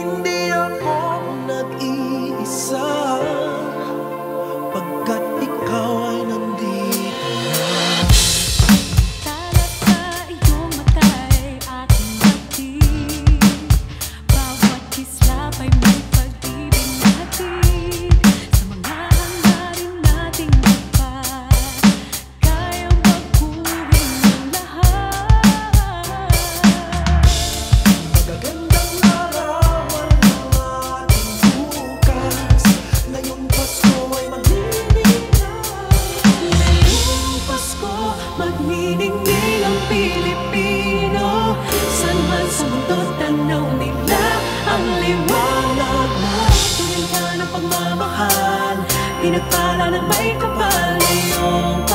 Hindi ako nag-iisa, pagkat ikaw ay nandito na. Talaga iyong mata'y aking hatid, bawat kislap ay may pag-ibig na hatid. Sa mga hangarin nating tapat, kayang baguhin ang lahat. Magagandang larawan ng ating bukas, ngayong Pasko ay magniningning. Ngayong Pasko, magniningning ang Pilipino. San man sa mundo tanaw nila ang liwanag mo. Tuwing ka ng pagmamahal, pinagpala ng may kapal ngayong